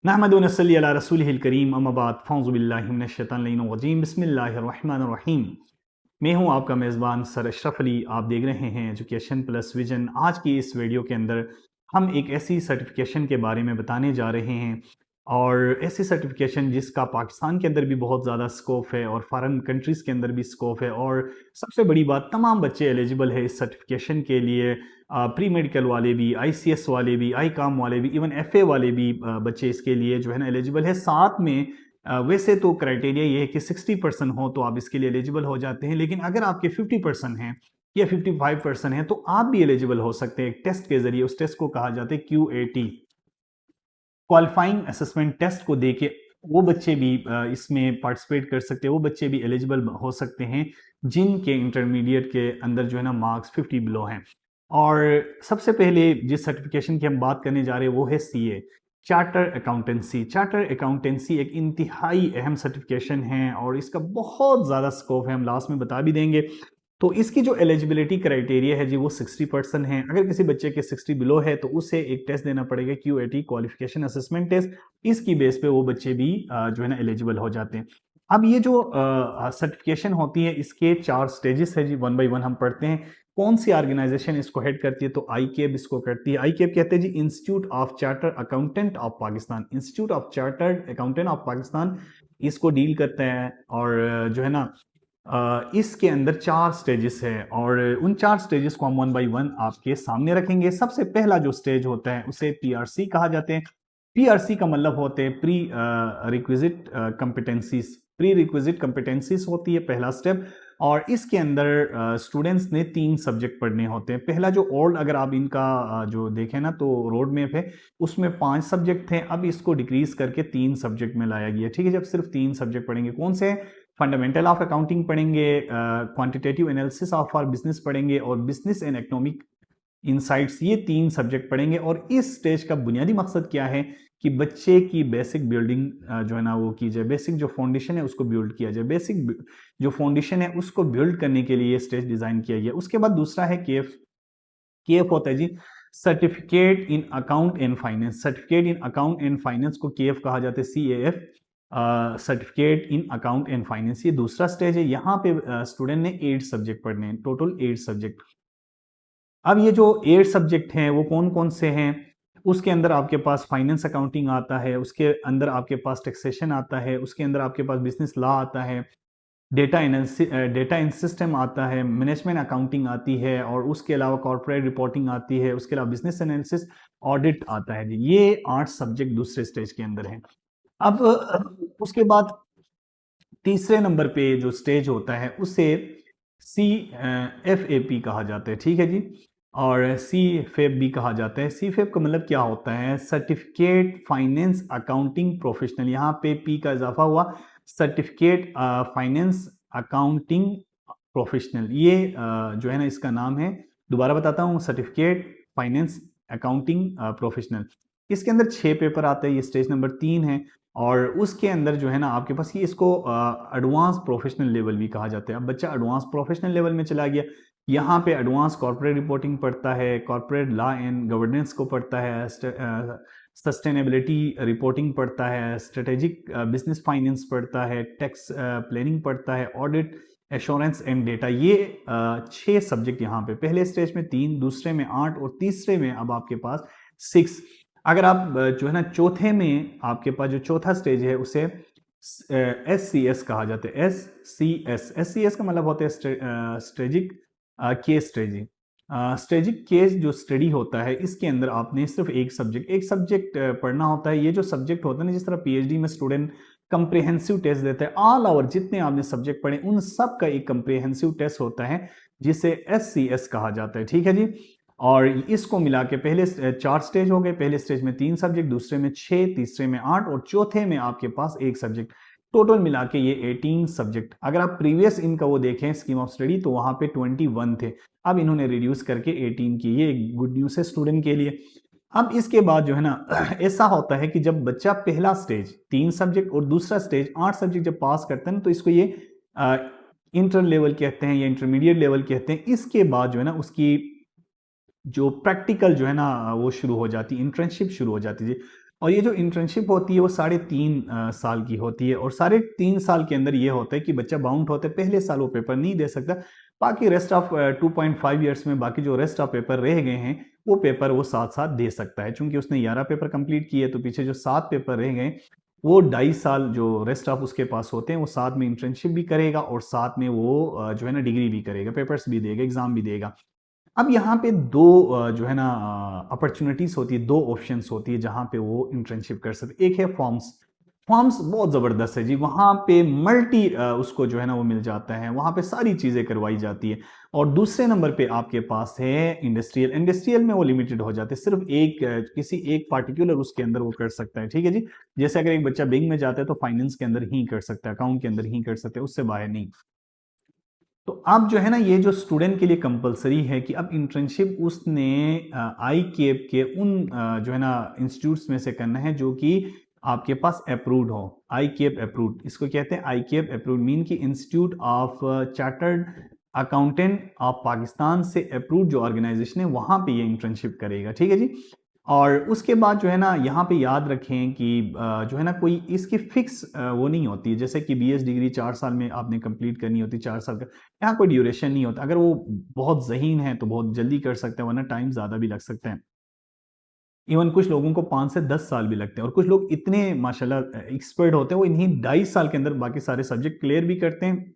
नहमदु व नसल्ली अला रसूलिहिल करीम अम्मा बाद फ़ौज़ु बिल्लाहि मिनश शैतानिर रजीम बिस्मिल्लाहिर रहमानिर रहीम। मैं हूं आपका मेज़बान सर अशरफ अली। आप देख रहे हैं एजुकेशन प्लस विजन। आज की इस वीडियो के अंदर हम एक ऐसी सर्टिफिकेशन के बारे में बताने जा रहे हैं और ऐसी सर्टिफिकेशन जिसका पाकिस्तान के अंदर भी बहुत ज़्यादा स्कोप है और फॉरेन कंट्रीज़ के अंदर भी स्कोप है। और सबसे बड़ी बात, तमाम बच्चे एलिजिबल है इस सर्टिफिकेशन के लिए। प्री मेडिकल वाले भी, आईसीएस वाले भी, आई काम वाले भी, इवन एफए वाले भी बच्चे इसके लिए जो है ना एलिजिबल है। साथ में वैसे तो क्राइटेरिया ये है कि 60% हो तो आप इसके लिए एलिजिबल हो जाते हैं, लेकिन अगर आपके 50% हैं या 55% हैं तो आप भी एलिजिबल हो सकते हैं एक टेस्ट के जरिए। उस टेस्ट को कहा जाता है QAT, क्वालिफाइंग असेसमेंट टेस्ट को देके वो बच्चे भी इसमें पार्टिसिपेट कर सकते हैं। वो बच्चे भी एलिजिबल हो सकते हैं जिनके इंटरमीडिएट के अंदर जो है ना मार्क्स 50 बिलो हैं। और सबसे पहले जिस सर्टिफिकेशन की हम बात करने जा रहे हैं वो है CA, charter accountancy. Charter accountancy एक इंतहाई अहम सर्टिफिकेशन है और इसका बहुत ज़्यादा स्कोप है, हम लास्ट में बता भी देंगे। तो इसकी जो एलिजिबिलिटी क्राइटेरिया है जी वो 60% है। अगर किसी बच्चे के 60 बिलो है तो उसे एक टेस्ट देना पड़ेगा, QAT क्वालिफिकेशन असेसमेंट टेस्ट। इसकी बेस पे वो बच्चे भी जो है ना एलिजिबल हो जाते हैं। अब ये जो सर्टिफिकेशन होती है इसके 4 स्टेजेस है जी, वन बाई वन हम पढ़ते हैं। कौन सी ऑर्गेनाइजेशन इसको हेड करती है? तो ICAB इसको करती है। ICAB कहते हैं जी institute of charter accountant of Pakistan. Institute of chartered accountant of Pakistan इसको डील करते हैं। और जो है ना इसके अंदर 4 स्टेजेस है और उन 4 स्टेजेस को हम वन बाई वन आपके सामने रखेंगे। सबसे पहला जो स्टेज होता है उसे PRC कहा जाते हैं। PRC का मतलब होते हैं प्री रिक्विजिट कम्पिटेंसीज। प्री रिक्विजिट कम्पिटेंसीज होती है पहला स्टेप। और इसके अंदर स्टूडेंट्स ने 3 सब्जेक्ट पढ़ने होते हैं। पहला जो ओल्ड, अगर आप इनका जो देखें ना तो रोड मैप है उसमें 5 सब्जेक्ट थे, अब इसको डिक्रीज करके 3 सब्जेक्ट में लाया गया। ठीक है, जब सिर्फ 3 सब्जेक्ट पढ़ेंगे कौन से? फंडामेंटल ऑफ अकाउंटिंग पढ़ेंगे, quantitative analysis of our business पढ़ेंगे और बिजनेस एंड इकोनॉमिक इनसाइट्स। ये 3 सब्जेक्ट पढ़ेंगे। और इस स्टेज का बुनियादी मकसद क्या है कि बच्चे की बेसिक बिल्डिंग जो है ना वो की जाए। बेसिक जो फाउंडेशन है उसको बिल्ड किया जाए। बेसिक जो फाउंडेशन है उसको बिल्ड करने के लिए ये स्टेज डिजाइन किया गया। उसके बाद दूसरा है KF। KF होता है जी certificate in account and finance. Certificate in account and finance को KF कहा जाता है, CAF, certificate in account and finance. ये दूसरा स्टेज है। यहाँ पे स्टूडेंट ने 8 सब्जेक्ट पढ़ने हैं, टोटल 8 सब्जेक्ट। अब ये जो 8 सब्जेक्ट हैं वो कौन कौन से हैं? उसके अंदर आपके पास फाइनेंस अकाउंटिंग आता है, उसके अंदर आपके पास टैक्सेशन आता है, उसके अंदर आपके पास बिजनेस लॉ आता है, डेटा इन सिस्टम आता है, मैनेजमेंट अकाउंटिंग आती है और उसके अलावा कॉर्पोरेट रिपोर्टिंग आती है, उसके अलावा बिजनेस एनालिसिस, ऑडिट आता है जी। ये 8 सब्जेक्ट दूसरे स्टेज के अंदर हैं। अब उसके बाद तीसरे नंबर पे जो स्टेज होता है उसे CFAP कहा जाता है। ठीक है जी, और CFAP भी कहा जाता है। CFAP का मतलब क्या होता है? Certificate finance accounting professional. यहाँ पे P का इजाफा हुआ, सर्टिफिकेट फाइनेंस अकाउंटिंग प्रोफेशनल। ये जो है ना इसका नाम है, दोबारा बताता हूँ, सर्टिफिकेट फाइनेंस अकाउंटिंग प्रोफेशनल। इसके अंदर 6 पेपर आते हैं, ये स्टेज नंबर 3 है। और उसके अंदर जो है ना आपके पास ये इसको एडवांस प्रोफेशनल लेवल भी कहा जाता है। अब बच्चा एडवांस प्रोफेशनल लेवल में चला गया, यहाँ पे एडवांस कॉर्पोरेट रिपोर्टिंग पढ़ता है, कॉर्पोरेट लॉ एंड गवर्नेंस को पढ़ता है, सस्टेनेबिलिटी रिपोर्टिंग पढ़ता है, स्ट्रेटेजिक बिजनेस फाइनेंस पढ़ता है, टैक्स प्लानिंग पढ़ता है, ऑडिट, एश्योरेंस एंड डेटा। ये 6 सब्जेक्ट यहाँ पे, पहले स्टेज में 3, दूसरे में 8 और तीसरे में अब आपके पास 6। अगर आप जो है ना चौथे में, आपके पास जो चौथा स्टेज है उसे SCS कहा जाता है। SCS का मतलब होता है strategic case study. Strategic case जो स्टडी होता है इसके अंदर आपने सिर्फ एक सब्जेक्ट पढ़ना होता है। ये जो सब्जेक्ट होता है ना, जिस तरह PhD में स्टूडेंट कंप्रिहेंसिव टेस्ट देता है, ऑल ओवर जितने आपने सब्जेक्ट पढ़े उन सब का एक कंप्रिहेंसिव टेस्ट होता है जिसे SCS कहा जाता है। ठीक है जी, और इसको मिला के पहले 4 स्टेज हो गए। पहले स्टेज में 3 सब्जेक्ट, दूसरे में 6, तीसरे में 8 और चौथे में आपके पास 1 सब्जेक्ट। टोटल मिला के ये 18 सब्जेक्ट। अगर आप प्रीवियस इनका वो देखें स्कीम ऑफ स्टडी तो वहां पे 21 थे, अब इन्होंने रिड्यूस करके 18 की। ये गुड न्यूज है स्टूडेंट के लिए। अब इसके बाद जो है ना ऐसा होता है कि जब बच्चा पहला स्टेज 3 सब्जेक्ट और दूसरा स्टेज 8 सब्जेक्ट जब पास करता है ना तो इसको ये इंटर लेवल कहते हैं या इंटरमीडिएट लेवल कहते हैं। इसके बाद जो है ना उसकी जो प्रैक्टिकल जो है ना वो शुरू हो जाती है, इंटर्नशिप शुरू हो जाती है। और ये जो इंटर्नशिप होती है वो 3.5 साल की होती है, और 3.5 साल के अंदर ये होता है कि बच्चा बाउंड होता है, पहले साल वो पेपर नहीं दे सकता, बाकी रेस्ट ऑफ 2.5 ईयर्स में बाकी जो रेस्ट ऑफ पेपर रह गए हैं वो पेपर वो साथ साथ दे सकता है। चूंकि उसने 11 पेपर कंप्लीट किए तो पीछे जो 7 पेपर रह गए वो 2.5 साल जो रेस्ट ऑफ उसके पास होते हैं वो साथ में इंटर्नशिप भी करेगा और साथ में वो जो है ना डिग्री भी करेगा, पेपर्स भी देगा, एग्जाम भी देगा। अब यहाँ पे दो जो है ना अपॉर्चुनिटीज होती है, दो ऑप्शंस होती है जहाँ पे वो इंटर्नशिप कर सकते। एक है फॉर्म्स। फॉर्म्स बहुत ज़बरदस्त है जी, वहाँ पे मल्टी उसको जो है ना वो मिल जाता है, वहाँ पे सारी चीज़ें करवाई जाती है। और दूसरे नंबर पे आपके पास है इंडस्ट्रियल। इंडस्ट्रियल में वो लिमिटेड हो जाते हैं, सिर्फ किसी एक पार्टिकुलर उसके अंदर वो कर सकता है, ठीक है जी। जैसे अगर एक बच्चा बैंक में जाता है तो फाइनेंस के अंदर ही कर सकता है, अकाउंट के अंदर ही कर सकते हैं, उससे बाहर नहीं। तो अब जो है ना ये जो स्टूडेंट के लिए कंपलसरी है कि अब इंटर्नशिप उसने आई केप के उन जो है ना इंस्टीट्यूट्स में से करना है जो कि आपके पास अप्रूव्ड हो। आई केप अप्रूव्ड, इसको कहते हैं आई केप अप्रूव्ड, मीन की institute of chartered accountant of Pakistan से अप्रूव्ड जो ऑर्गेनाइजेशन है वहां पे ये इंटर्नशिप करेगा, ठीक है जी। और उसके बाद जो है ना यहाँ पे याद रखें कि जो है ना कोई इसकी फिक्स वो नहीं होती, जैसे कि बीएस डिग्री 4 साल में आपने कंप्लीट करनी होती, 4 साल का यहाँ कोई ड्यूरेशन नहीं होता। अगर वो बहुत ज़हीन है तो बहुत जल्दी कर सकते हैं, वरना टाइम ज़्यादा भी लग सकते हैं। इवन कुछ लोगों को 5 से 10 साल भी लगते हैं, और कुछ लोग इतने माशाल्लाह एक्सपर्ट होते हैं वो इन्हीं 2.5 साल के अंदर बाकी सारे सब्जेक्ट क्लियर भी करते हैं,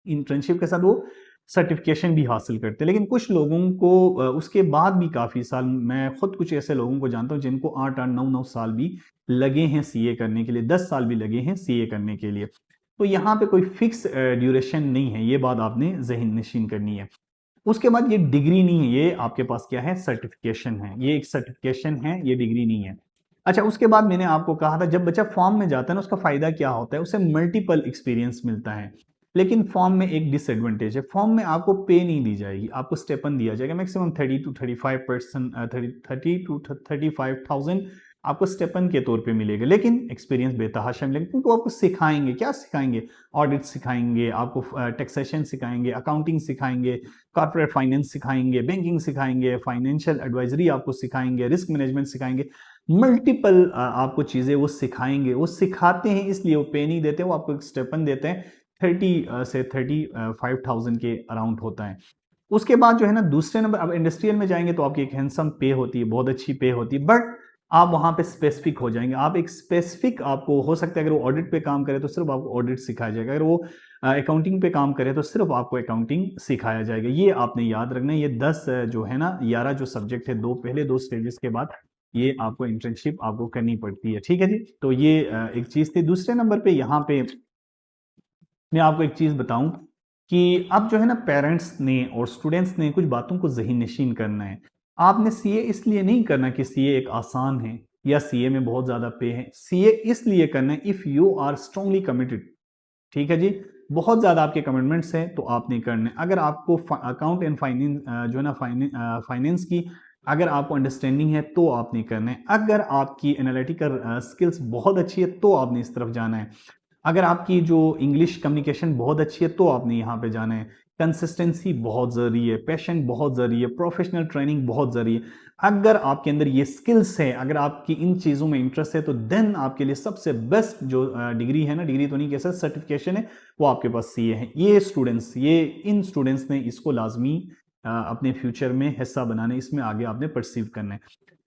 इंटर्नशिप के साथ वो सर्टिफिकेशन भी हासिल करते हैं। लेकिन कुछ लोगों को उसके बाद भी काफ़ी साल, मैं खुद कुछ ऐसे लोगों को जानता हूँ जिनको 8-8 9 9 साल भी लगे हैं सीए करने के लिए, 10 साल भी लगे हैं सीए करने के लिए। तो यहाँ पे कोई फिक्स ड्यूरेशन नहीं है, ये बात आपने ज़हन नशीन करनी है। उसके बाद ये डिग्री नहीं है, ये आपके पास क्या है, सर्टिफिकेशन है, ये एक सर्टिफिकेशन है, ये डिग्री नहीं है। अच्छा, उसके बाद मैंने आपको कहा था जब बच्चा फॉर्म में जाता है ना उसका फायदा क्या होता है, उसे मल्टीपल एक्सपीरियंस मिलता है। लेकिन फॉर्म में एक डिसएडवांटेज है, फॉर्म में आपको पे नहीं दी जाएगी, आपको स्टेपन दिया जाएगा, मैक्सिमम 30 to 35% 30 to 35,000 आपको स्टेपन के तौर पे मिलेगा। लेकिन एक्सपीरियंस बेतहाशा मिलेगा, क्योंकि वो आपको सिखाएंगे, क्या सिखाएंगे, ऑडिट सिखाएंगे आपको, टैक्सेशन सिखाएंगे, अकाउंटिंग सिखाएंगे, कॉर्पोरेट फाइनेंस सिखाएंगे, बैंकिंग सिखाएंगे, फाइनेंशियल एडवाइजरी आपको सिखाएंगे, रिस्क मैनेजमेंट सिखाएंगे, मल्टीपल आपको चीज़ें वो सिखाएंगे। वो सिखाते हैं इसलिए वो पे नहीं देते, वो आपको एक स्टेपन देते हैं, 30 से 35,000 के अराउंड होता है। उसके बाद जो है ना दूसरे नंबर, अब इंडस्ट्रियल में जाएंगे तो आपकी एक हैंडसम पे होती है, बहुत अच्छी पे होती है, बट आप वहां पे स्पेसिफिक हो जाएंगे। आप एक स्पेसिफिक, आपको हो सकता है अगर वो ऑडिट पे काम करे तो सिर्फ आपको ऑडिट सिखाया जाएगा, अगर वो अकाउंटिंग पे काम करे तो सिर्फ आपको अकाउंटिंग सिखाया जाएगा। ये आपने याद रखना है। ये 10 जो है ना 11 जो सब्जेक्ट है, पहले दो स्टेजेस के बाद ये आपको इंटर्नशिप आपको करनी पड़ती है, ठीक है जी। तो ये एक चीज थी। दूसरे नंबर पे यहाँ पे मैं आपको एक चीज बताऊं कि अब जो है ना पेरेंट्स ने और स्टूडेंट्स ने कुछ बातों को ज़हन नशीन करना है। आपने सीए इसलिए नहीं करना कि सीए एक आसान है या सीए में बहुत ज़्यादा पे है। सीए इसलिए करना है if you are strongly committed, ठीक है जी। बहुत ज़्यादा आपके कमिटमेंट्स हैं तो आपने करने। अगर आपको अकाउंट एंड फाइनेंस जो है ना फाइनेंस की अगर आपको अंडरस्टैंडिंग है तो आपने करना है। अगर आपकी एनालिटिकल स्किल्स बहुत अच्छी है तो आपने इस तरफ जाना है। अगर आपकी जो इंग्लिश कम्युनिकेशन बहुत अच्छी है तो आपने यहाँ पे जाना है। कंसिस्टेंसी बहुत ज़रूरी है, पैशन बहुत ज़रूरी है, प्रोफेशनल ट्रेनिंग बहुत ज़रूरी है। अगर आपके अंदर ये स्किल्स है, अगर आपकी इन चीज़ों में इंटरेस्ट है तो देन आपके लिए सबसे बेस्ट जो डिग्री है ना, डिग्री तो नहीं कह सकते, सर्टिफिकेशन है, वो आपके पास सीए है। ये स्टूडेंट्स, ये इन स्टूडेंट्स ने इसको लाजमी अपने फ्यूचर में हिस्सा बनाने, इसमें आगे आपने परसीव करना है।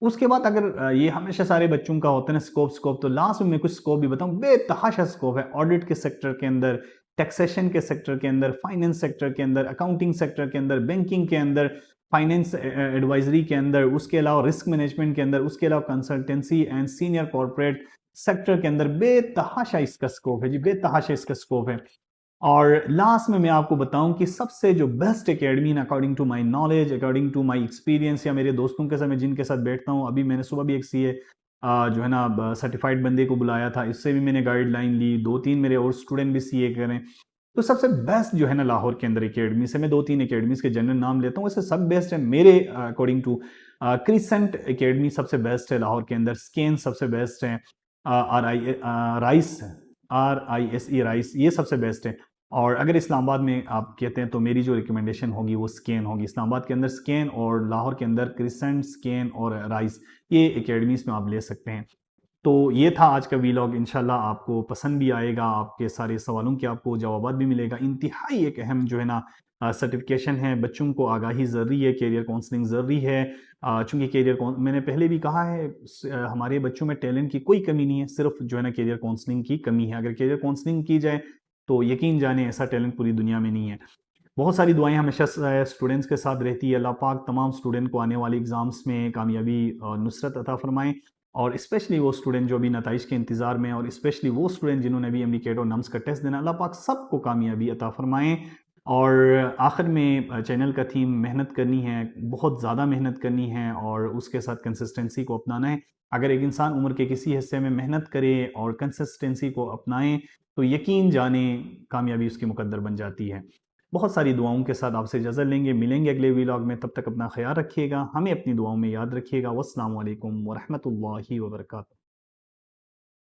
उसके बाद अगर ये हमेशा सारे बच्चों का होता है ना स्कोप, तो लास्ट में मैं कुछ स्कोप भी बताऊं। बेतहाशा स्कोप है ऑडिट के सेक्टर के अंदर, टैक्सेशन के सेक्टर के अंदर, फाइनेंस सेक्टर के अंदर, अकाउंटिंग सेक्टर के अंदर, बैंकिंग के अंदर, फाइनेंस एडवाइजरी के अंदर, उसके अलावा रिस्क मैनेजमेंट के अंदर, उसके अलावा consultancy and senior corporate sector के अंदर। बेतहाशा इसका स्कोप है जी, बेतहाशा इसका स्कोप है। और लास्ट में मैं आपको बताऊं कि सबसे जो best academy according to my knowledge, according to my experience, या मेरे दोस्तों के साथ मैं जिनके साथ बैठता हूं, अभी मैंने सुबह भी एक सीए जो है ना सर्टिफाइड बंदे को बुलाया था, इससे भी मैंने गाइडलाइन ली, 2-3 मेरे और स्टूडेंट भी सीए करें। तो सबसे बेस्ट जो है ना लाहौर के अंदर एकेडमी से, मैं 2-3 एकेडमीज के जनरल नाम लेता हूँ, वैसे सब बेस्ट है मेरे अकॉर्डिंग टू। क्रिसेंट एकेडमी सबसे बेस्ट है लाहौर के अंदर, स्केन सबसे बेस्ट है, राइस, RISE राइस, ये सबसे बेस्ट है। और अगर इस्लामाबाद में आप कहते हैं तो मेरी जो रिकमेंडेशन होगी वो स्केन होगी। इस्लामाबाद के अंदर स्केन और लाहौर के अंदर क्रिसेंट, स्केन और राइस, ये एकेडमीज में आप ले सकते हैं। तो ये था आज का वीलॉग। इंशाल्लाह आपको पसंद भी आएगा, आपके सारे सवालों के आपको जवाब भी मिलेगा। इंतहाई एक अहम जो है ना सर्टिफिकेशन है, बच्चों को आगाही ज़रूरी है, कैरियर काउंसलिंग ज़रूरी है। चूँकि मैंने पहले भी कहा है, हमारे बच्चों में टैलेंट की कोई कमी नहीं है, सिर्फ जो है ना कैरियर काउंसलिंग की कमी है। अगर कैरियर काउंसलिंग की जाए तो यकीन जाने ऐसा टैलेंट पूरी दुनिया में नहीं है। बहुत सारी दुआएं हमेशा स्टूडेंट्स के साथ रहती है। अल्लाह पाक तमाम स्टूडेंट को आने वाले एग्ज़ाम्स में कामयाबी और नुसरत अता फरमाएं, और स्पेशली वो स्टूडेंट जो अभी नताइज के इंतज़ार में, और स्पेशली वो स्टूडेंट जिन्होंने अभी एमबीकेट और नम्स का टेस्ट देना, अल्लाह पाक सबको कामयाबी अता फरमाएं। और आखिर में चैनल का थीम मेहनत करनी है, बहुत ज़्यादा मेहनत करनी है, और उसके साथ कंसिस्टेंसी को अपनाना है। अगर एक इंसान उम्र के किसी हिस्से में मेहनत करे और कंसिस्टेंसी को अपनाएं तो यकीन जाने कामयाबी उसकी मुकद्दर बन जाती है। बहुत सारी दुआओं के साथ आपसे इजाज़त लेंगे, मिलेंगे अगले व्लॉग में। तब तक अपना ख्याल रखिएगा, हमें अपनी दुआओं में याद रखिएगा। वस्सलामु अलैकुम वरहमतुल्लाहि वबरकातुहू।